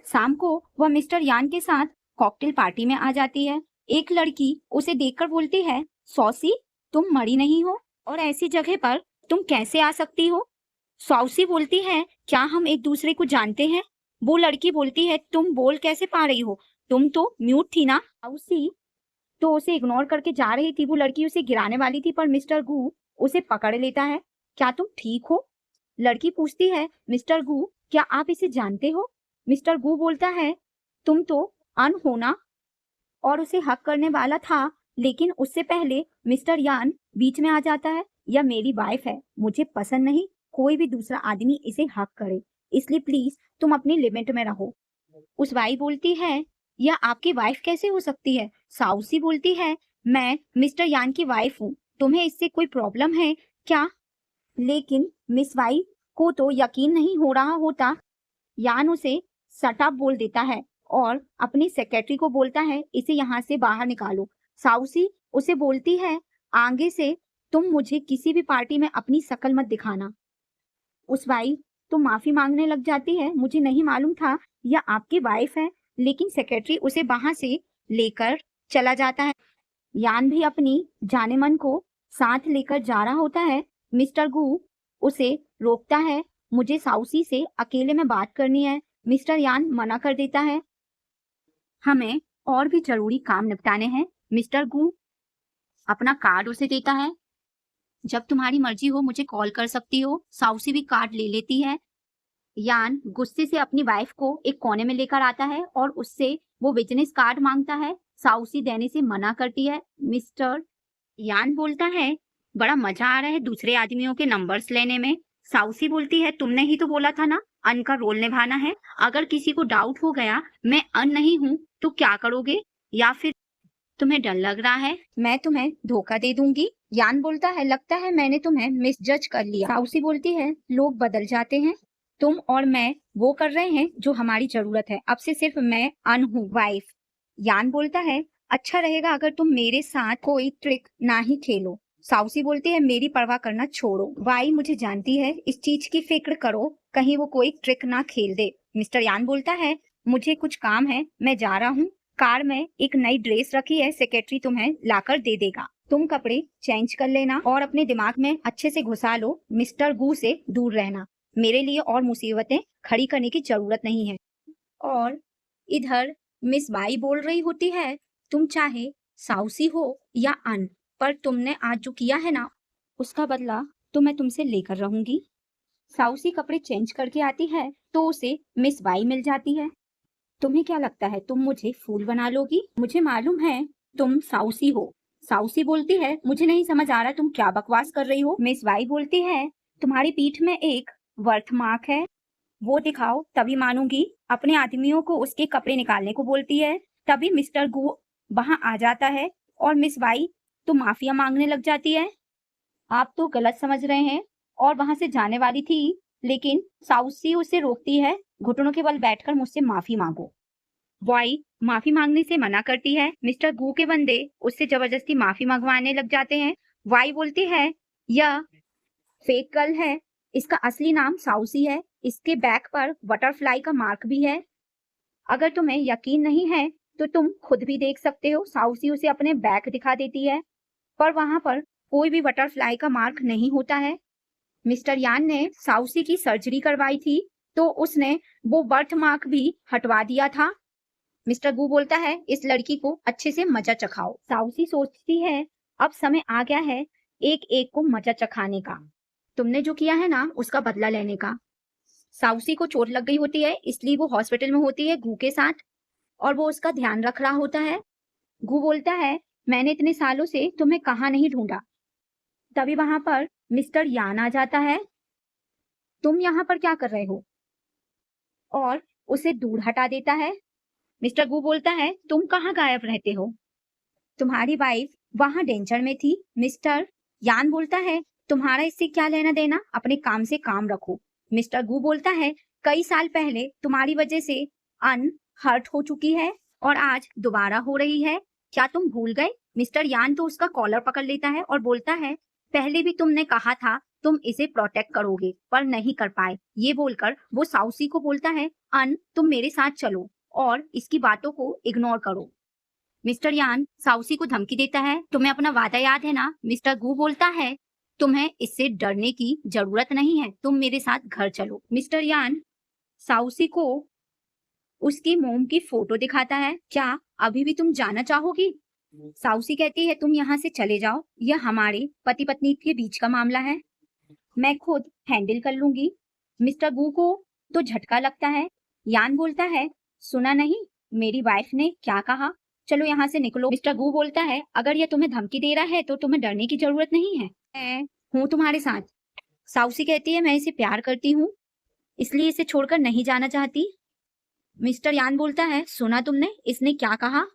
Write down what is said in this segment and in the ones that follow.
शाम को वह मिस्टर यान के साथ कॉकटेल पार्टी में आ जाती है। एक लड़की उसे देखकर बोलती है, सॉसी तुम मरी नहीं हो और ऐसी जगह पर तुम कैसे आ सकती हो? सॉसी बोलती है, क्या हम एक दूसरे को जानते हैं? वो लड़की बोलती है, तुम बोल कैसे पा रही हो? तुम तो म्यूट थी ना। सॉसी तो उसे इग्नोर करके जा रही थी। वो लड़की उसे गिराने वाली थी पर मिस्टर गू उसे पकड़ लेता है। क्या तुम ठीक हो? लड़की पूछती है, मिस्टर गू क्या आप इसे जानते हो? मिस्टर गू बोलता है, तुम तो अन हो ना, और उसे हक करने वाला था, लेकिन उससे पहले मिस्टर यान बीच में आ जाता है। यह मेरी वाइफ है, मुझे पसंद नहीं कोई भी दूसरा आदमी इसे हक करे, इसलिए प्लीज तुम अपनी लिमिट में रहो। उस वाई बोलती है, यह आपकी वाइफ कैसे हो सकती है? साउसी बोलती है, मैं मिस्टर यान की वाइफ हूँ, तुम्हें इससे कोई प्रॉब्लम है क्या? लेकिन मिस वाई को तो यकीन नहीं हो रहा होता। यान उसे शट अप बोल देता है और अपनी सेक्रेटरी को बोलता है, इसे यहाँ से बाहर निकालो। साउसी उसे बोलती है, आगे से तुम मुझे किसी भी पार्टी में अपनी शक्ल मत दिखाना। उस वाई तो माफी मांगने लग जाती है, मुझे नहीं मालूम था यह आपकी वाइफ है, लेकिन सेक्रेटरी उसे वहां से लेकर चला जाता है। यान भी अपनी जाने मन को साथ लेकर जा रहा होता है। मिस्टर गू उसे रोकता है, मुझे साउसी से अकेले में बात करनी है। मिस्टर यान मना कर देता है, हमें और भी जरूरी काम निपटाने हैं। मिस्टर गू अपना कार्ड उसे देता है, जब तुम्हारी मर्जी हो मुझे कॉल कर सकती हो। साउसी भी कार्ड ले लेती है। यान गुस्से से अपनी वाइफ को एक कोने में लेकर आता है और उससे वो बिजनेस कार्ड मांगता है। साउसी देने से मना करती है। मिस्टर यान बोलता है, बड़ा मजा आ रहा है दूसरे आदमियों के नंबर्स लेने में। साउसी बोलती है, तुमने ही तो बोला था ना अन का रोल निभाना है। अगर किसी को डाउट हो गया मैं अन नहीं हूँ तो क्या करोगे? या फिर तुम्हें डर लग रहा है मैं तुम्हें धोखा दे दूंगी? यान बोलता है, लगता है मैंने तुम्हें मिसजज कर लिया। साउसी बोलती है, लोग बदल जाते हैं, तुम और मैं वो कर रहे हैं जो हमारी जरूरत है, अब से सिर्फ मैं अन हूँ वाइफ। यान बोलता है, अच्छा रहेगा अगर तुम मेरे साथ कोई ट्रिक ना ही खेलो। साउसी बोलती है, मेरी परवाह करना छोड़ो, वाई मुझे जानती है, इस चीज की फिक्र करो कहीं वो कोई ट्रिक ना खेल दे। मिस्टर यान बोलता है, मुझे कुछ काम है, मैं जा रहा हूँ। कार में एक नई ड्रेस रखी है, सेक्रेटरी तुम्हें लाकर दे देगा, तुम कपड़े चेंज कर लेना और अपने दिमाग में अच्छे से घुसा लो, मिस्टर गू से दूर रहना, मेरे लिए और मुसीबतें खड़ी करने की जरूरत नहीं है। और इधर मिस बाई बोल रही होती है, तुम चाहे साउसी हो या अन, पर तुमने आज जो किया है ना उसका बदला तो मैं तुमसे लेकर रहूंगी। साउसी कपड़े चेंज करके आती है तो उसे मिस बाई मिल जाती है। तुम्हें क्या लगता है तुम मुझे फूल बना लोगी? मुझे मालूम है तुम साउसी हो। साउसी बोलती है, मुझे नहीं समझ आ रहा तुम क्या बकवास कर रही हो। मिस वाई बोलती है, तुम्हारी पीठ में एक वर्थ मार्क है, वो दिखाओ तभी मानूंगी। अपने आदमियों को उसके कपड़े निकालने को बोलती है। तभी मिस्टर गू वहां आ जाता है और मिस वाई तो माफिया मांगने लग जाती है। आप तो गलत समझ रहे हैं, और वहां से जाने वाली थी, लेकिन साउसी उसे रोकती है, घुटनों के बल बैठकर मुझसे माफी मांगो। वाई माफी मांगने से मना करती है। मिस्टर गू के बंदे उससे जबरदस्ती माफी मंगवाने लग जाते हैं। वाई बोलती है, यह फेक गर्ल है, इसका असली नाम साउसी है, इसके बैक पर बटरफ्लाई का मार्क भी है। अगर तुम्हें यकीन नहीं है तो तुम खुद भी देख सकते हो। साउसी उसे अपने बैक दिखा देती है, पर वहां पर कोई भी बटरफ्लाई का मार्क नहीं होता है। मिस्टर यान ने साउसी की सर्जरी करवाई थी तो उसने वो बर्थ मार्क भी हटवा दिया था। मिस्टर गू बोलता है, इस लड़की को अच्छे से मजा चखाओ। साउसी सोचती है, अब समय आ गया है एक एक को मजा चखाने का, तुमने जो किया है ना उसका बदला लेने का। साउसी को चोट लग गई होती है, इसलिए वो हॉस्पिटल में होती है गू के साथ और वो उसका ध्यान रख रहा होता है। गू बोलता है, मैंने इतने सालों से तुम्हें कहाँ नहीं ढूंढा। तभी वहां पर मिस्टर यान आ जाता है, तुम यहाँ पर क्या कर रहे हो, और उसे दूर हटा देता है। मिस्टर गू बोलता है, तुम कहाँ गायब रहते हो, तुम्हारी वाइफ वहां डेंजर में थी। मिस्टर यान बोलता है, तुम्हारा इससे क्या लेना देना, अपने काम से काम रखो। मिस्टर गू बोलता है, कई साल पहले तुम्हारी वजह से अन हर्ट हो चुकी है और आज दोबारा हो रही है, क्या तुम भूल गए? मिस्टर यान तो उसका कॉलर पकड़ लेता है और बोलता है, पहले भी तुमने कहा था तुम इसे प्रोटेक्ट करोगे पर नहीं कर पाए। ये बोलकर वो साउसी को बोलता है, अन तुम मेरे साथ चलो और इसकी बातों को इग्नोर करो। मिस्टर यान साउसी को धमकी देता है, तुम्हें अपना वादा याद है ना? मिस्टर गू बोलता है, तुम्हें इससे डरने की जरूरत नहीं है, तुम मेरे साथ घर चलो। मिस्टर यान साउसी को उसकी मोम की फोटो दिखाता है, क्या अभी भी तुम जाना चाहोगी? साउसी कहती है, तुम यहाँ से चले जाओ, यह हमारे पति पत्नी के बीच का मामला है, मैं खुद हैंडल कर लूंगी। मिस्टर गू को तो झटका लगता है। यान बोलता है, सुना नहीं मेरी वाइफ ने क्या कहा, चलो यहाँ से निकलो। मिस्टर गू बोलता है, अगर ये तुम्हें धमकी दे रहा है तो तुम्हें डरने की जरूरत नहीं है, मैं हूँ तुम्हारे साथ। साउसी कहती है, मैं इसे प्यार करती हूँ, इसलिए इसे छोड़कर नहीं जाना चाहती। मिस्टर यान बोलता है, सुना तुमने इसने क्या कहा,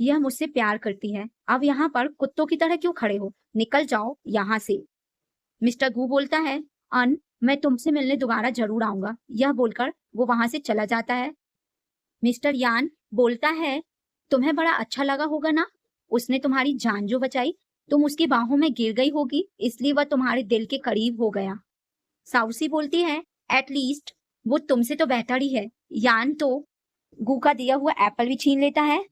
यह मुझसे प्यार करती है, अब यहाँ पर कुत्तों की तरह क्यों खड़े हो, निकल जाओ यहाँ से। मिस्टर गू बोलता है, अन मैं तुमसे मिलने दोबारा जरूर आऊंगा, यह बोलकर वो वहां से चला जाता है। मिस्टर यान बोलता है, तुम्हें बड़ा अच्छा लगा होगा ना, उसने तुम्हारी जान जो बचाई, तुम उसकी बाहों में गिर गई होगी, इसलिए वह तुम्हारे दिल के करीब हो गया। साउसी बोलती है, एटलीस्ट वो तुमसे तो बेहतर ही है। यान तो गू का दिया हुआ एप्पल भी छीन लेता है।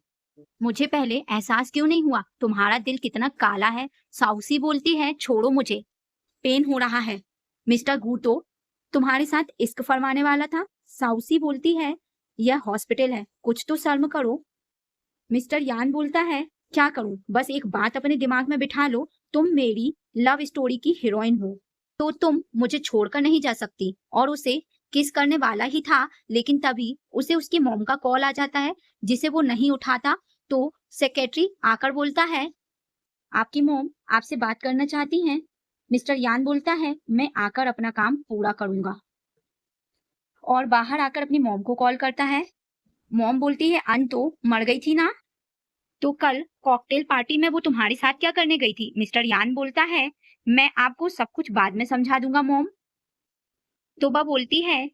मुझे पहले एहसास क्यों नहीं हुआ तुम्हारा दिल कितना काला है। साउसी बोलती है, छोड़ो मुझे, पेन हो रहा है। मिस्टर गू तो तुम्हारे साथ इश्क फरमाने वाला था। साउसी बोलती है, यह हॉस्पिटल है, कुछ तो शर्म करो। मिस्टर यान बोलता है, क्या करूं, बस एक बात अपने दिमाग में बिठा लो, तुम मेरी लव स्टोरी की हीरोइन हो, तो तुम मुझे छोड़कर नहीं जा सकती। और उसे किस करने वाला ही था, लेकिन तभी उसे उसकी मॉम का कॉल आ जाता है, जिसे वो नहीं उठाता। तो सेक्रेटरी आकर बोलता है, आपकी मॉम आपसे बात करना चाहती हैं। मिस्टर यान बोलता है, मैं आकर अपना काम पूरा करूंगा, और बाहर आकर अपनी मॉम को कॉल करता है। मॉम बोलती है, अन तो मर गई थी ना, तो कल कॉकटेल पार्टी में वो तुम्हारे साथ क्या करने गई थी? मिस्टर यान बोलता है, मैं आपको सब कुछ बाद में समझा दूंगा मॉम। तोबा बोलती है,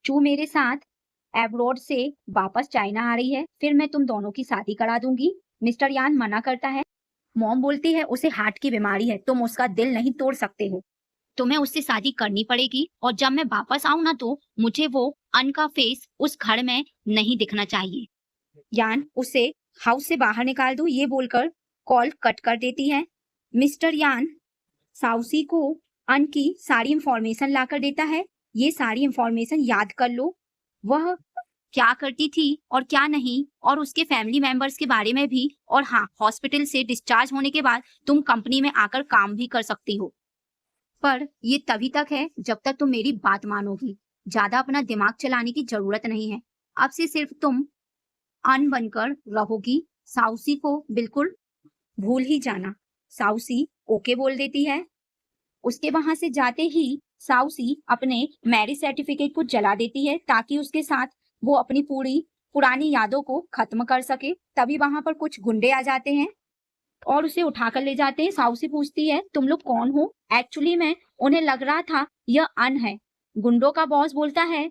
जो मेरे साथ एब्रॉड से वापस चाइना आ रही है, फिर मैं तुम दोनों की शादी करा दूंगी। मिस्टर यान मना करता है। मॉम बोलती है, उसे हार्ट की बीमारी है, तुम उसका दिल नहीं तोड़ सकते हो, तुम्हें उससे शादी करनी पड़ेगी, और जब मैं वापस आऊं ना तो मुझे वो अन का फेस उस घर में नहीं दिखना चाहिए। यान उसे हाउस से बाहर निकाल दो, ये बोलकर कॉल कट कर देती है। मिस्टर यान साउसी को अन की सारी इंफॉर्मेशन लाकर देता है, ये सारी इंफॉर्मेशन याद कर लो, वह क्या करती थी और क्या नहीं, और उसके फैमिली मेंबर्स के बारे में भी। और हाँ, हॉस्पिटल से डिस्चार्ज होने के बाद तुम कंपनी में आकर काम भी कर सकती हो, पर ये तभी तक है जब तक तुम मेरी बात मानोगी, ज्यादा अपना दिमाग चलाने की जरूरत नहीं है, अब से सिर्फ तुम अन बनकर रहोगी, साउसी को बिल्कुल भूल ही जाना। साउसी ओके बोल देती है। उसके वहां से जाते ही साउसी अपने मैरिज सर्टिफिकेट को जला देती है, ताकि उसके साथ वो अपनी पूरी पुरानी यादों को खत्म कर सके। तभी वहां पर कुछ गुंडे आ जाते हैं और उसे उठाकर ले जाते हैं। साउसी पूछती है, तुम लोग कौन हो? एक्चुअली में उन्हें लग रहा था यह अन है। गुंडों का बॉस बोलता है,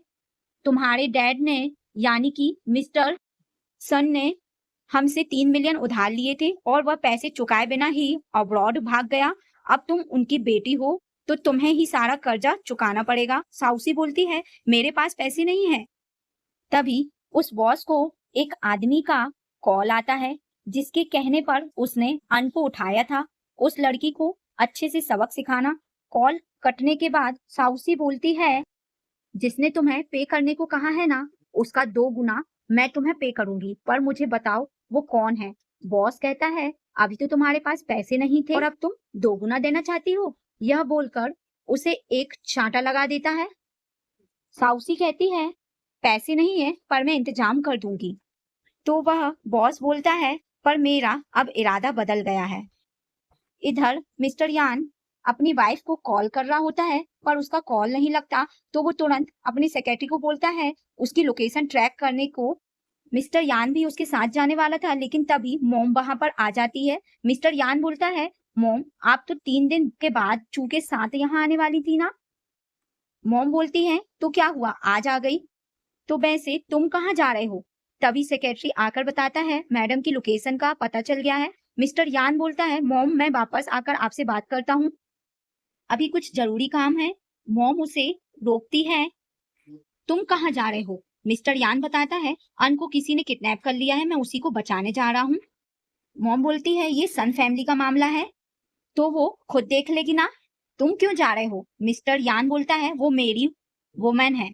तुम्हारे डैड ने यानी कि मिस्टर सन ने हमसे 3 मिलियन उधार लिए थे, और वह पैसे चुकाए बिना ही अब्रॉड भाग गया, अब तुम उनकी बेटी हो तो तुम्हें ही सारा कर्जा चुकाना पड़ेगा। साउसी बोलती है, मेरे पास पैसे नहीं है। तभी उस बॉस को एक आदमी का कॉल आता है, जिसके कहने पर उसने अन को उठाया था, उस लड़की को अच्छे से सबक सिखाना। कॉल कटने के बाद साउसी बोलती है, जिसने तुम्हें पे करने को कहा है ना, उसका 2 गुना मैं तुम्हें पे करूंगी, पर मुझे बताओ वो कौन है? बॉस कहता है, अभी तो तुम्हारे पास पैसे नहीं थे और अब तुम 2 गुना देना चाहती हो। यह बोलकर उसे एक चांटा लगा देता है। साउसी कहती है, पैसे नहीं है पर मैं इंतजाम कर दूंगी। तो वह बॉस बोलता है, पर मेरा अब इरादा बदल गया है। इधर मिस्टर यान अपनी वाइफ को कॉल कर रहा होता है, पर उसका कॉल नहीं लगता, तो वो तुरंत अपनी सेक्रेटरी को बोलता है उसकी लोकेशन ट्रैक करने को। मिस्टर यान भी उसके साथ जाने वाला था, लेकिन तभी मॉम वहां पर आ जाती है। मिस्टर यान बोलता है, मॉम आप तो 3 दिन के बाद चू के साथ यहाँ आने वाली थी ना? मॉम बोलती है, तो क्या हुआ, आज आ गई? तो वैसे तुम कहाँ जा रहे हो? तभी सेक्रेटरी आकर बताता है, मैडम की लोकेशन का पता चल गया है। मिस्टर यान बोलता है, मॉम मैं वापस आकर आपसे बात करता हूँ, अभी कुछ जरूरी काम है। मॉम उसे रोकती है, तुम कहाँ जा रहे हो? मिस्टर यान बताता है अन को किसी ने किडनैप कर लिया है, मैं उसी को बचाने जा रहा हूँ। मॉम बोलती है ये सन फैमिली का मामला है तो वो खुद देख लेगी ना, तुम क्यों जा रहे हो? मिस्टर यान बोलता है वो मेरी वुमन है,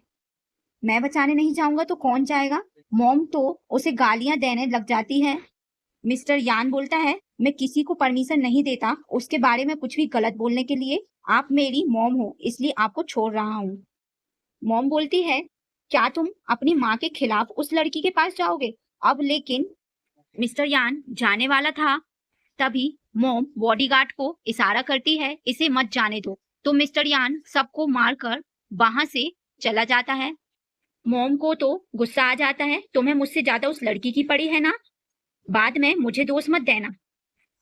मैं बचाने नहीं जाऊंगा तो कौन जाएगा? मॉम तो उसे गालियां देने लग जाती है। मिस्टर यान बोलता है मैं किसी को परमिशन नहीं देता उसके बारे में कुछ भी गलत बोलने के लिए, आप मेरी मॉम हो इसलिए आपको छोड़ रहा हूँ। मॉम बोलती है क्या तुम अपनी माँ के खिलाफ उस लड़की के पास जाओगे? अब लेकिन मिस्टर यान जाने वाला था, तभी मॉम बॉडीगार्ड को इशारा करती है इसे मत जाने दो, तो मिस्टर यान सबको मारकर वहां से चला जाता है। मॉम को तो गुस्सा आ जाता है, तुम्हें मुझसे ज्यादा उस लड़की की पड़ी है ना, बाद में मुझे दोष मत देना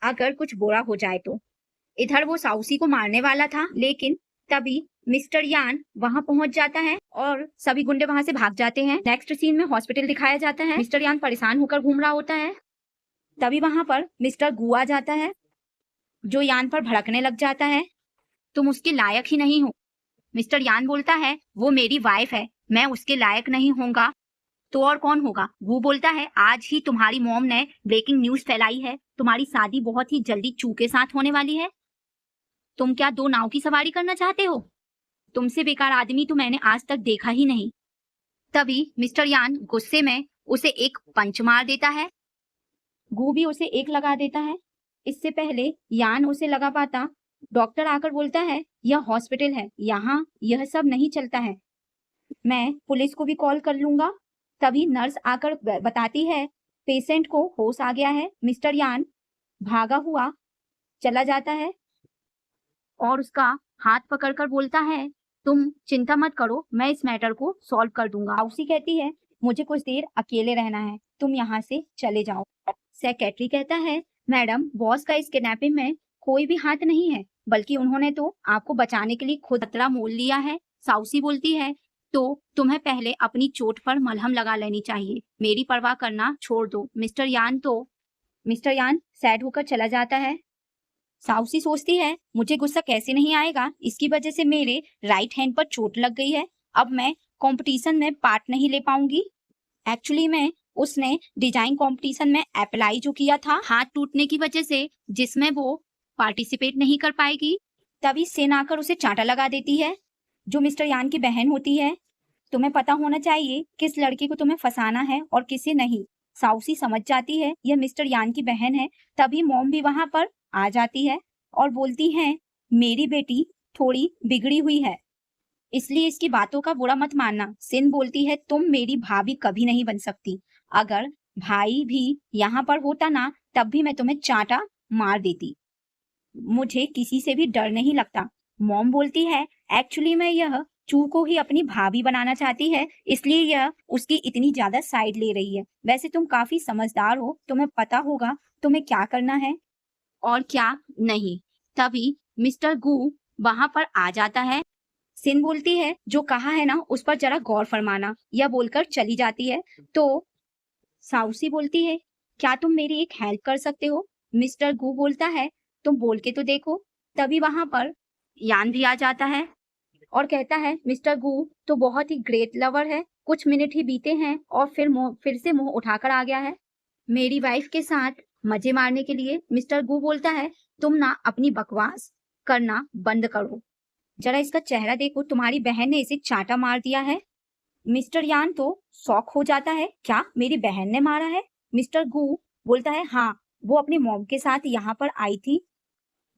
अगर कुछ बुरा हो जाए तो। इधर वो साउसी को मारने वाला था, लेकिन तभी मिस्टर यान वहां पहुंच जाता है और सभी गुंडे वहां से भाग जाते हैं। नेक्स्ट सीन में हॉस्पिटल दिखाया जाता है। मिस्टर यान परेशान होकर घूम रहा होता है, तभी वहां पर मिस्टर गू आ जाता है जो यान पर भड़कने लग जाता है, तुम उसके लायक ही नहीं हो। मिस्टर यान बोलता है वो मेरी वाइफ है, मैं उसके लायक नहीं होऊंगा तो और कौन होगा? वो बोलता है आज ही तुम्हारी मॉम ने ब्रेकिंग न्यूज फैलाई है, तुम्हारी शादी बहुत ही जल्दी चू के साथ होने वाली है। तुम क्या दो नाव की सवारी करना चाहते हो? तुमसे बेकार आदमी तो मैंने आज तक देखा ही नहीं। तभी मिस्टर यान गुस्से में उसे एक पंच मार देता है, गू भी उसे एक लगा देता है। इससे पहले यान उसे लगा पाता, डॉक्टर आकर बोलता है यह हॉस्पिटल है, यहाँ यह सब नहीं चलता है, मैं पुलिस को भी कॉल कर लूंगा। तभी नर्स आकर बताती है पेशेंट को होश आ गया है। मिस्टर यान भागा हुआ चला जाता है और उसका हाथ पकड़कर बोलता है तुम चिंता मत करो, मैं इस मैटर को सॉल्व कर दूंगा। हाउसी कहती है मुझे कुछ देर अकेले रहना है, तुम यहाँ से चले जाओ। सेक्रेटरी कहता है मैडम बॉस का इस किडनैपिंग में कोई भी हाथ नहीं है, बल्कि उन्होंने तो आपको बचाने के लिए खुद खतरा मोल लिया है। साउसी बोलती है तो तुम्हें पहले अपनी चोट पर मलहम लगा लेनी चाहिए, मेरी परवाह करना छोड़ दो। मिस्टर यान सैड होकर चला जाता है। साउसी सोचती है मुझे गुस्सा कैसे नहीं आएगा, इसकी वजह से मेरे राइट हैंड पर चोट लग गई है, अब मैं कंपटीशन में पार्ट नहीं ले पाऊंगी। एक्चुअली में उसने डिजाइन कंपटीशन में अप्लाई जो किया था हाथ टूटने की वजह से, जिसमें वो पार्टिसिपेट नहीं कर पाएगी। तभी सेन आकर उसे चांटा लगा देती है जो मिस्टर यान की बहन होती है। तुम्हें पता होना चाहिए किस लड़की को तुम्हें फंसाना है और किसे नहीं। साउसी समझ जाती है यह मिस्टर यान की बहन है। तभी मॉम भी वहां पर आ जाती है और बोलती है मेरी बेटी थोड़ी बिगड़ी हुई है, इसलिए इसकी बातों का बुरा मत मानना। सिन बोलती है तुम मेरी भाभी कभी नहीं बन सकती, अगर भाई भी यहाँ पर होता ना तब भी मैं तुम्हें चांटा मार देती, मुझे किसी से भी डर नहीं लगता। मॉम बोलती है एक्चुअली मैं यह चू को ही अपनी भाभी बनाना चाहती है, इसलिए यह उसकी इतनी ज्यादा साइड ले रही है। वैसे तुम काफी समझदार हो, तुम्हें पता होगा तुम्हें क्या करना है और क्या नहीं। तभी मिस्टर गू वहां पर आ जाता है। सिन बोलती है जो कहा है ना उस पर जरा गौर फरमाना, यह बोलकर चली जाती है। तो साउसी बोलती है क्या तुम मेरी एक हेल्प कर सकते हो? मिस्टर गू बोलता है तुम बोल के तो देखो। तभी वहां पर यान भी आ जाता है और कहता है मिस्टर गू तो बहुत ही ग्रेट लवर है, कुछ मिनट ही बीते हैं और फिर से मुंह उठाकर आ गया है मेरी वाइफ के साथ मजे मारने के लिए। मिस्टर गू बोलता है तुम ना अपनी बकवास करना बंद करो, जरा इसका चेहरा देखो, तुम्हारी बहन ने इसे चांटा मार दिया है। मिस्टर यान तो शॉक हो जाता है, क्या मेरी बहन ने मारा है? मिस्टर गू बोलता है हाँ, वो अपनी मॉम के साथ यहाँ पर आई थी,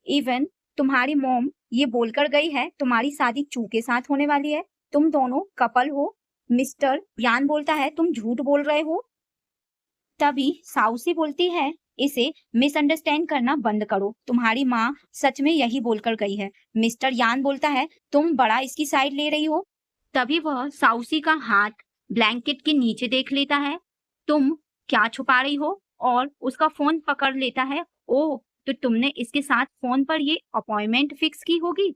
इवन तुम्हारी मॉम ये बोलकर गई है तुम्हारी शादी चू के साथ होने वाली है, तुम दोनों कपल हो। मिस्टर यान बोलता है तुम झूठ बोल रहे हो। तभी साउसी बोलती है इसे मिसअंडरस्टैंड करना बंद करो, तुम्हारी माँ सच में यही बोलकर गई है। मिस्टर यान बोलता है तुम बड़ा इसकी साइड ले रही हो। तभी वह साउसी का हाथ ब्लैंकेट के नीचे देख लेता है, तुम क्या छुपा रही हो, और उसका फोन पकड़ लेता है। ओह, तो तुमने इसके साथ फोन पर ये अपॉइंटमेंट फिक्स की होगी,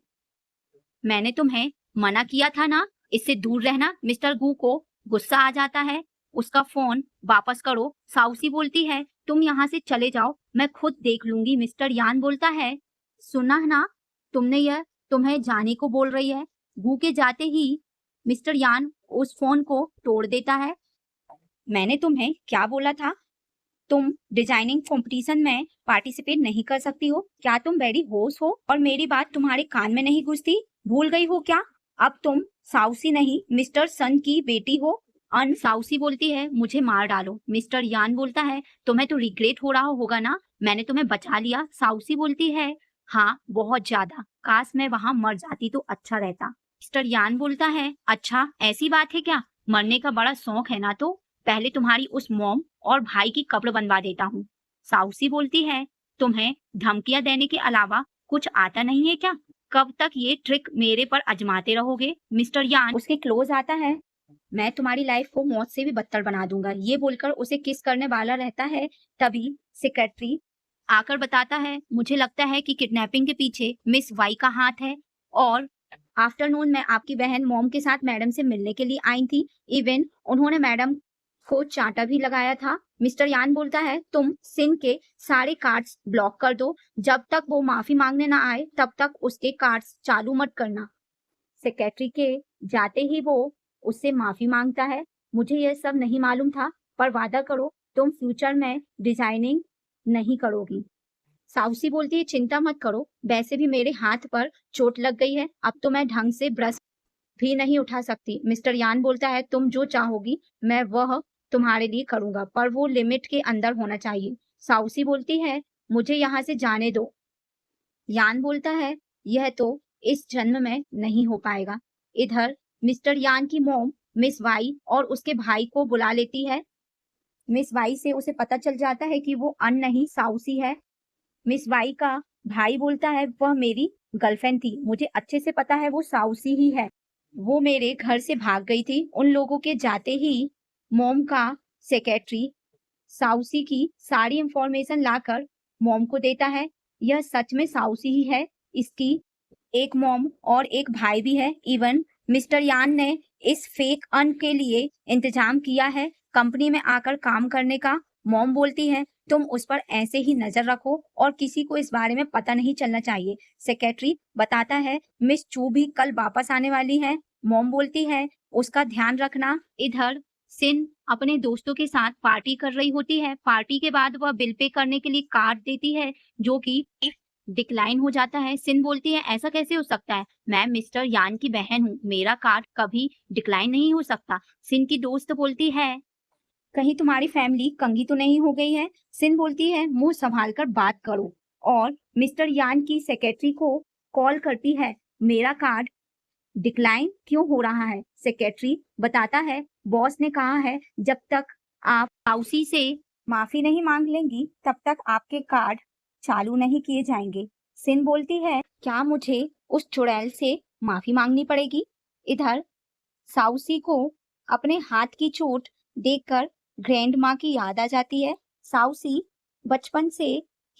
मैंने तुम्हें मना किया था ना इससे दूर रहना। मिस्टर गू को गुस्सा आ जाता है, उसका फोन वापस करो। साउसी बोलती है तुम यहाँ से चले जाओ, मैं खुद देख लूंगी। मिस्टर यान बोलता है सुना ना, तुमने यह तुम्हें जाने को बोल रही है। गू के जाते ही मिस्टर यान उस फोन को तोड़ देता है। मैंने तुम्हें क्या बोला था? तुम डिजाइनिंग कंपटीशन में पार्टिसिपेट नहीं कर सकती हो। क्या तुम वेरी होश हो और मेरी बात तुम्हारे कान में नहीं घुसती? भूल गई हो क्या? अब तुम साउसी नहीं मिस्टर सन की बेटी हो। अन साउसी बोलती है मुझे मार डालो। मिस्टर यान बोलता है तुम्हें तो रिग्रेट हो रहा होगा ना, मैंने तुम्हें बचा लिया। साउसी बोलती है हाँ बहुत ज्यादा, काश मैं वहां मर जाती तो अच्छा रहता। मिस्टर यान बोलता है अच्छा ऐसी बात है क्या, मरने का बड़ा शौक है ना, तो पहले तुम्हारी उस मॉम और भाई की कब्र बनवा देता हूँ। साउसी बोलती है तुम्हें धमकियां देने के अलावा कुछ आता नहीं है क्या? कब तक ये ट्रिक मेरे पर आजमाते रहोगे? मिस्टर यान उसके क्लोज आता है। मैं तुम्हारी लाइफ को मौत से भी बदतर बना दूंगा, ये बोलकर उसे किस करने वाला रहता है। तभी सेक्रेटरी आकर बताता है मुझे लगता है कि किडनैपिंग के पीछे मिस वाई का हाथ है, और आफ्टरनून में आपकी बहन मॉम के साथ मैडम से मिलने के लिए आई थी। इवन उन्होंने मैडम को चांटा भी लगाया था। मिस्टर यान बोलता है तुम सिन के सारे कार्ड्स ब्लॉक कर दो, जब तक वो माफी मांगने ना आए तब तक उसके कार्ड्स चालू मत करना। सेक्रेटरी के जाते ही वो उससे माफी मांगता है। मुझे यह सब नहीं मालूम था, पर वादा करो तुम फ्यूचर में डिजाइनिंग नहीं करोगी। साउसी बोलती है चिंता मत करो, वैसे भी मेरे हाथ पर चोट लग गई है, अब तो मैं ढंग से ब्रश भी नहीं उठा सकती। मिस्टर यान बोलता है तुम जो चाहोगी मैं वह तुम्हारे लिए करूंगा, पर वो लिमिट के अंदर होना चाहिए। साउसी बोलती है मुझे यहाँ से जाने दो। यान बोलता है यह तो इस जन्म में नहीं हो पाएगा। इधर मिस्टर यान की मोम मिस वाई और उसके भाई को बुला लेती है। मिस वाई से उसे पता चल जाता है कि वो अन नहीं साउसी है। मिस वाई का भाई बोलता है वह मेरी गर्लफ्रेंड थी, मुझे अच्छे से पता है वो साउसी ही है, वो मेरे घर से भाग गई थी। उन लोगों के जाते ही मोम का सेक्रेटरी साउसी की सारी इंफॉर्मेशन लाकर मॉम को देता है। यह सच में साउसी ही है, इसकी एक मॉम और एक भाई भी है। इवन मिस्टर यान ने इस फेक अन के लिए इंतजाम किया है कंपनी में आकर काम करने का। मॉम बोलती है तुम उस पर ऐसे ही नजर रखो और किसी को इस बारे में पता नहीं चलना चाहिए। सेक्रेटरी बताता है मिस चू भी कल वापस आने वाली है। मॉम बोलती है उसका ध्यान रखना। इधर सिन अपने दोस्तों के साथ पार्टी कर रही होती है। पार्टी के बाद वह बिल पे करने के लिए कार्ड देती है जो कि डिक्लाइन हो जाता है। सिन बोलती है ऐसा कैसे हो सकता है, मैं मिस्टर यान की बहन हूँ, मेरा कार्ड कभी डिक्लाइन नहीं हो सकता। सिन की दोस्त बोलती है कहीं तुम्हारी फैमिली कंगी तो नहीं हो गई है। सिन बोलती है मुंह संभाल कर बात करो, और मिस्टर यान की सेक्रेटरी को कॉल करती है मेरा कार्ड डिक्लाइन क्यों हो रहा है। सेक्रेटरी बताता है बॉस ने कहा है जब तक आप हाउसी से माफी नहीं मांग लेंगी तब तक आपके कार्ड चालू नहीं किए जाएंगे। सिन बोलती है क्या मुझे उस चुड़ैल से माफी मांगनी पड़ेगी? इधर साउसी को अपने हाथ की चोट देखकर ग्रैंड माँ की याद आ जाती है। साउसी बचपन से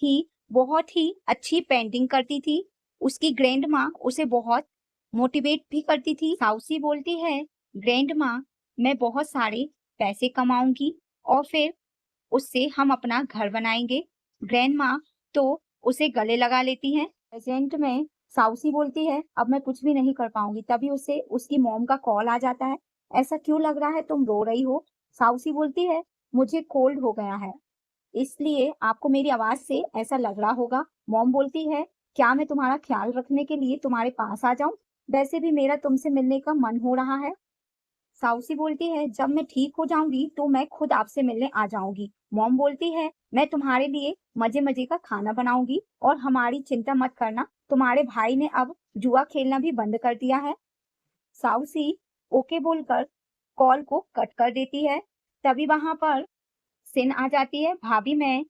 ही बहुत ही अच्छी पेंटिंग करती थी, उसकी ग्रैंड माँ उसे बहुत मोटिवेट भी करती थी। साउसी बोलती है ग्रैंड माँ मैं बहुत सारे पैसे कमाऊंगी और फिर उससे हम अपना घर बनाएंगे। ग्रैंड माँ तो उसे गले लगा लेती हैं। प्रेजेंट में साउसी बोलती है अब मैं कुछ भी नहीं कर पाऊंगी। तभी उसे उसकी मॉम का कॉल आ जाता है। ऐसा क्यों लग रहा है तुम रो रही हो? साउसी बोलती है मुझे कोल्ड हो गया है, इसलिए आपको मेरी आवाज से ऐसा लग रहा होगा। मॉम बोलती है क्या मैं तुम्हारा ख्याल रखने के लिए तुम्हारे पास आ जाऊं? वैसे भी मेरा तुमसे मिलने का मन हो रहा है। साउसी बोलती है जब मैं ठीक हो जाऊंगी तो मैं खुद आपसे मिलने आ जाऊंगी। मॉम बोलती है मैं तुम्हारे लिए मजे मजे का खाना बनाऊंगी और हमारी चिंता मत करना, तुम्हारे भाई ने अब जुआ खेलना भी बंद कर दिया है। साउसी ओके बोलकर कॉल को कट कर देती है। तभी वहां पर सिन आ जाती है भाभी मैं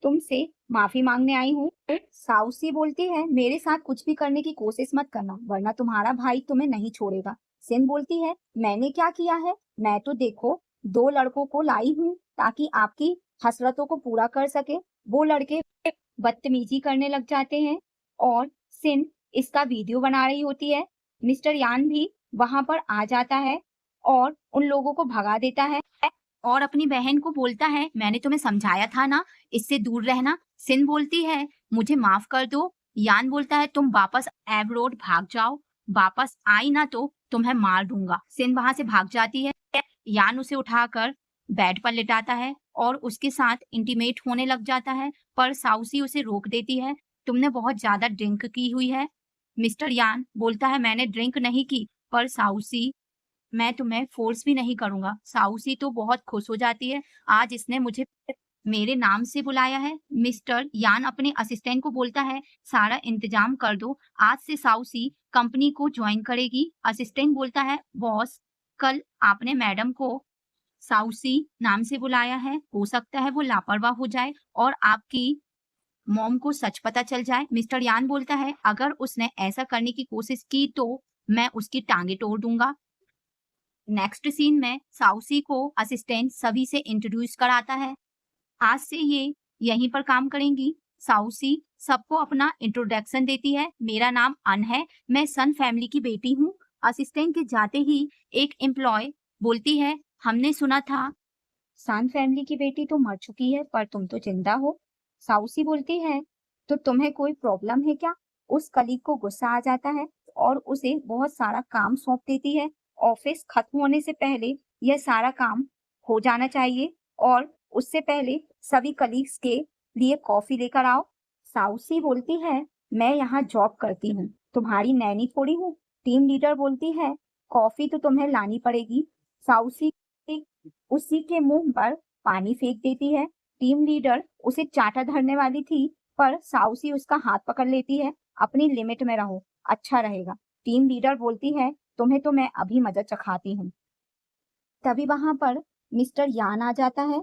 तुमसे माफी मांगने आई हूँ। साउसी बोलती है मेरे साथ कुछ भी करने की कोशिश मत करना वरना तुम्हारा भाई तुम्हें नहीं छोड़ेगा। सिन बोलती है मैंने क्या किया है, मैं तो देखो 2 लड़कों को लाई हूँ ताकि आपकी हसरतों को पूरा कर सके। वो लड़के बदतमीजी करने लग जाते हैं और सिन इसका वीडियो बना रही होती है। मिस्टर यान भी वहां पर आ जाता है और उन लोगों को भगा देता है और अपनी बहन को बोलता है मैंने तुम्हें समझाया था ना, इससे दूर रहना। सिन बोलती है मुझे माफ कर दो। यान बोलता है तुम वापस एब रोड भाग जाओ वापस आई ना तो तुम्हें मार दूंगा। सिन वहां से भाग जाती है। यान उसे उठाकर बेड पर लिटाता है और उसके साथ इंटीमेट होने लग जाता है, पर साउसी उसे रोक देती है। तुमने बहुत ज्यादा ड्रिंक की हुई है। मिस्टर यान बोलता है, मैंने ड्रिंक नहीं की। पर साउसी, मैं तुम्हें फोर्स भी नहीं करूंगा। साउसी तो बहुत खुश हो जाती है, आज इसने मुझे मेरे नाम से बुलाया है। मिस्टर यान अपने असिस्टेंट को बोलता है, सारा इंतजाम कर दो, आज से साउसी कंपनी को ज्वाइन करेगी। असिस्टेंट बोलता है, बॉस, कल आपने मैडम को साउसी नाम से बुलाया है, हो सकता है वो लापरवाह हो जाए और आपकी मॉम को सच पता चल जाए। मिस्टर यान बोलता है, अगर उसने ऐसा करने की कोशिश की तो मैं उसकी टांगे तोड़ दूंगा। नेक्स्ट सीन में साउसी को असिस्टेंट सभी से इंट्रोड्यूस कराता है। आज से ये यहीं पर काम करेंगी। साउसी सबको अपना इंट्रोडक्शन देती है। मेरा नाम अन है, मैं सन फैमिली की बेटी हूँ। असिस्टेंट के जाते ही एक एम्प्लॉय बोलती है, हमने सुना था सन फैमिली की बेटी तो मर चुकी है, पर तुम तो जिंदा हो। साउसी बोलती है, तो तुम्हें कोई प्रॉब्लम है क्या? उस कलीग को गुस्सा आ जाता है और उसे बहुत सारा काम सौंप देती है। ऑफिस खत्म होने से पहले यह सारा काम हो जाना चाहिए और उससे पहले सभी कलीग्स के लिए कॉफी लेकर आओ। साउसी बोलती है, मैं यहाँ जॉब करती हूँ, तुम्हारी नैनी थोड़ी हूँ। टीम लीडर बोलती है, कॉफी तो तुम्हें लानी पड़ेगी। साउसी उसी के मुंह पर पानी फेंक देती है। टीम लीडर उसे चाटा धरने वाली थी, पर साउसी उसका हाथ पकड़ लेती है। अपनी लिमिट में रहो, अच्छा रहेगा। टीम लीडर बोलती है, तुम्हें तो मैं अभी मजा चखाती हूँ। तभी वहां पर मिस्टर यान आ जाता है।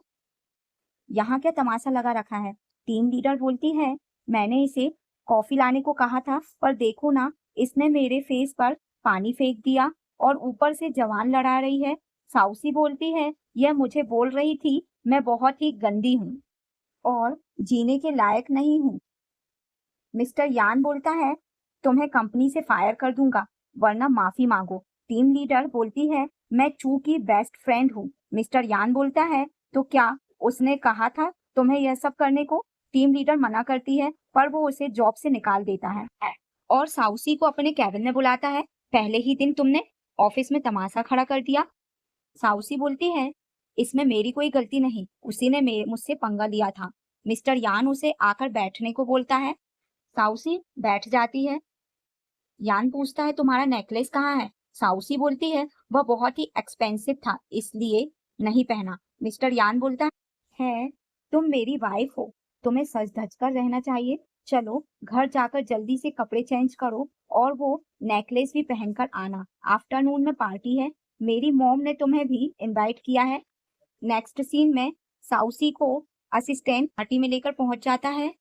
यहाँ क्या तमाशा लगा रखा है? टीम लीडर बोलती है, मैंने इसे कॉफी लाने को कहा था, पर देखो ना, इसने मेरे फेस पर पानी फेंक दिया और ऊपर से जवान लड़ा रही है। साउसी बोलती है, यह मुझे बोल रही थी मैं बहुत ही गंदी हूँ और जीने के लायक नहीं हूँ। मिस्टर यान बोलता है, तुम्हें कंपनी से फायर कर दूंगा, वरना माफी मांगो। टीम लीडर बोलती है, मैं चू की बेस्ट फ्रेंड हूँ। मिस्टर यान बोलता है, तो क्या उसने कहा था तुम्हें यह सब करने को? टीम लीडर मना करती है, पर वो उसे जॉब से निकाल देता है और साउसी को अपने कैबिन में बुलाता है। पहले ही दिन तुमने ऑफिस में तमाशा खड़ा कर दिया। साउसी बोलती है, इसमें मेरी कोई गलती नहीं, उसी ने मुझसे पंगा लिया था। मिस्टर यान उसे आकर बैठने को बोलता है। साउसी बैठ जाती है। यान पूछता है, तुम्हारा नेकलेस कहाँ है? साउसी बोलती है, वह बहुत ही एक्सपेंसिव था, इसलिए नहीं पहना। मिस्टर यान बोलता है, तुम मेरी वाइफ हो, तुम्हें सज धज कर रहना चाहिए। चलो घर जाकर जल्दी से कपड़े चेंज करो और वो नेकलेस भी पहनकर आना। आफ्टरनून में पार्टी है, मेरी मॉम ने तुम्हें भी इनवाइट किया है। नेक्स्ट सीन में साउसी को असिस्टेंट पार्टी में लेकर पहुंच जाता है।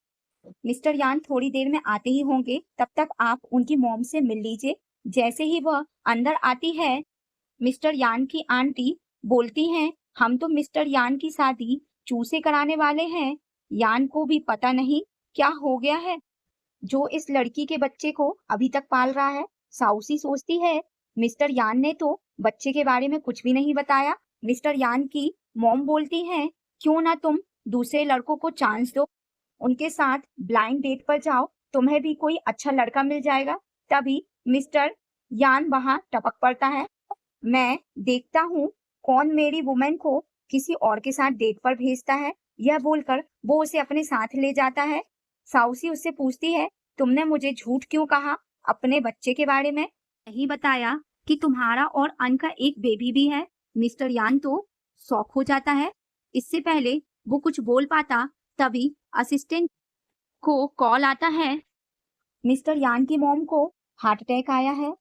मिस्टर यान थोड़ी देर में आते ही होंगे, तब तक आप उनकी मॉम से मिल लीजिए। जैसे ही वह अंदर आती है, मिस्टर यान की आंटी बोलती हैं, हम तो मिस्टर यान की शादी चू से कराने वाले हैं। यान को भी पता नहीं क्या हो गया है, जो इस लड़की के बच्चे को अभी तक पाल रहा है। साउसी सोचती है, मिस्टर यान ने तो बच्चे के बारे में कुछ भी नहीं बताया। मिस्टर यान की मॉम बोलती है, क्यों ना तुम दूसरे लड़कों को चांस दो, उनके साथ ब्लाइंड डेट पर जाओ, तुम्हें भी कोई अच्छा लड़का मिल जाएगा। तभी मिस्टर यान वहां टपक पड़ता है। मैं देखता हूँ कौन मेरी वुमेन को किसी और के साथ डेट पर भेजता है। यह बोलकर वो उसे अपने साथ ले जाता है। साउसी उससे पूछती है, तुमने मुझे झूठ क्यों कहा अपने बच्चे के बारे में? नहीं बताया कि तुम्हारा और अन का एक बेबी भी है। मिस्टर यान तो शॉक हो जाता है। इससे पहले वो कुछ बोल पाता, तभी असिस्टेंट को कॉल आता है, मिस्टर यान की मॉम को हार्ट अटैक आया है,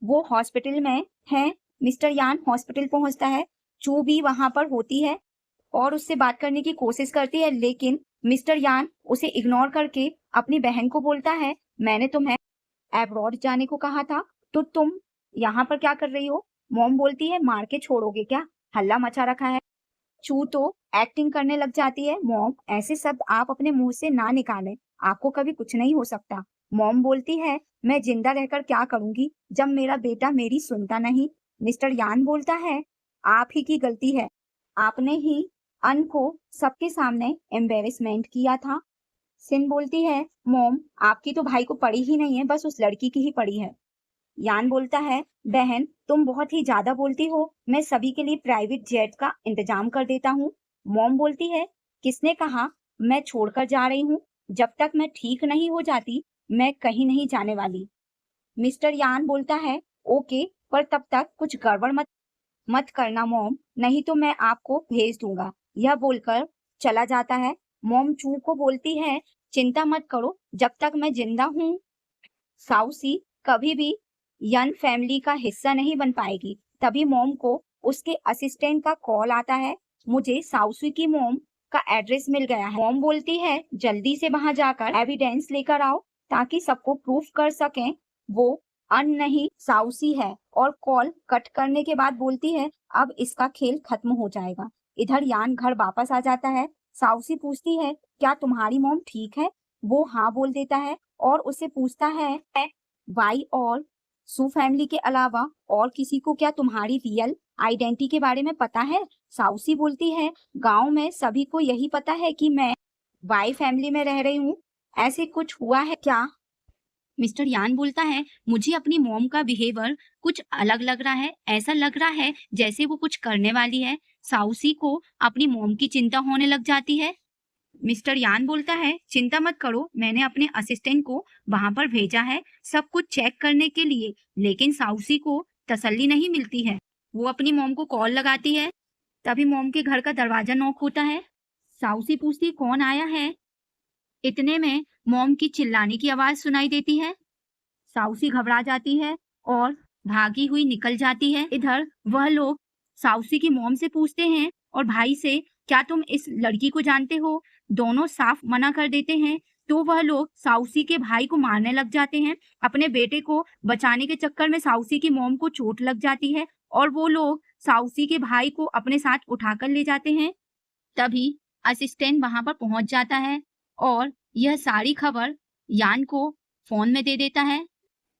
वो हॉस्पिटल में है। मिस्टर यान हॉस्पिटल पहुंचता है। चू भी वहां पर होती है और उससे बात करने की कोशिश करती है, लेकिन मिस्टर यान उसे इग्नोर करके अपनी बहन को बोलता है, मैंने तुम्हें अब्रॉड जाने को कहा था, तो तुम यहाँ पर क्या कर रही हो? मॉम बोलती है, मार के छोड़ोगे क्या, हल्ला मचा रखा है। चू तो एक्टिंग करने लग जाती है, मॉम ऐसे शब्द आप अपने मुंह से ना निकालें, आपको कभी कुछ नहीं हो सकता। मॉम बोलती है, मैं जिंदा रहकर क्या करूंगी जब मेरा बेटा मेरी सुनता नहीं। मिस्टर यान बोलता है, आप ही की गलती है, आपने ही अन को सबके सामने एम्बेरसमेंट किया था। सिन बोलती है, मॉम आपकी तो भाई को पड़ी ही नहीं है, बस उस लड़की की ही पड़ी है। यान बोलता है, बहन तुम बहुत ही ज्यादा बोलती हो, मैं सभी के लिए प्राइवेट जेट का इंतजाम कर देता हूँ। मॉम बोलती है, किसने कहा? मैं छोड़कर जा रही हूँ। जब तक मैं ठीक नहीं हो जाती मैं कहीं नहीं जाने वाली। मिस्टर यान बोलता है, ओके, पर तब तक कुछ गड़बड़ मत मत करना मॉम, नहीं तो मैं आपको भेज दूंगा। यह बोलकर चला जाता है। मॉम चू को बोलती है, चिंता मत करो, जब तक मैं जिंदा हूँ साउसी कभी भी यन फैमिली का हिस्सा नहीं बन पाएगी। तभी मॉम को उसके असिस्टेंट का कॉल आता है, मुझे साउसी की मॉम का एड्रेस मिल गया है। मॉम बोलती है, जल्दी से वहां जाकर एविडेंस लेकर आओ ताकि सबको प्रूफ कर सकें वो नहीं साउसी है। और कॉल कट करने के बाद बोलती है, अब इसका खेल खत्म हो जाएगा। इधर यान घर वापस आ जाता है। साउसी पूछती है, क्या तुम्हारी मॉम ठीक है? वो हाँ बोल देता है और उसे पूछता है, वाई और सू फैमिली के अलावा और किसी को क्या तुम्हारी रियल आइडेंटिटी के बारे में पता है? साउसी बोलती है, गांव में सभी को यही पता है कि मैं वाई फैमिली में रह रही हूँ। ऐसे कुछ हुआ है क्या? मिस्टर यान बोलता है, मुझे अपनी मॉम का बिहेवियर कुछ अलग लग रहा है। ऐसा लग रहा है जैसे वो कुछ करने वाली है। साउसी को अपनी मॉम की चिंता होने लग जाती है। मिस्टर यान बोलता है, चिंता मत करो, मैंने अपने असिस्टेंट को वहां पर भेजा है सब कुछ चेक करने के लिए। लेकिन साउसी को तसल्ली नहीं मिलती है। वो अपनी मॉम को कॉल लगाती है। तभी मॉम के घर का दरवाजा नॉक होता है। साउसी पूछती है, कौन आया है? इतने में मॉम की चिल्लाने की आवाज सुनाई देती है। साउसी घबरा जाती है और भागी हुई निकल जाती है। इधर वह लोग साउसी की मॉम से पूछते हैं और भाई से, क्या तुम इस लड़की को जानते हो? दोनों साफ मना कर देते हैं। तो वह लोग साउसी के भाई को मारने लग जाते हैं। अपने बेटे को बचाने के चक्कर में साउसी की मॉम को चोट लग जाती है और वो लोग साउसी के भाई को अपने साथ उठाकर ले जाते हैं। तभी असिस्टेंट वहां पर पहुंच जाता है और यह सारी खबर यान को फोन में दे देता है।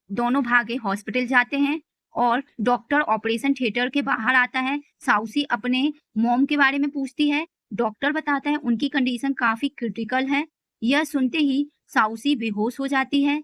दोनों भागे हॉस्पिटल जाते हैं और डॉक्टर ऑपरेशन थिएटर के बाहर आता है। साउसी अपने मॉम के बारे में पूछती है। डॉक्टर बताता है उनकी कंडीशन काफी क्रिटिकल है। यह सुनते ही साउसी बेहोश हो जाती है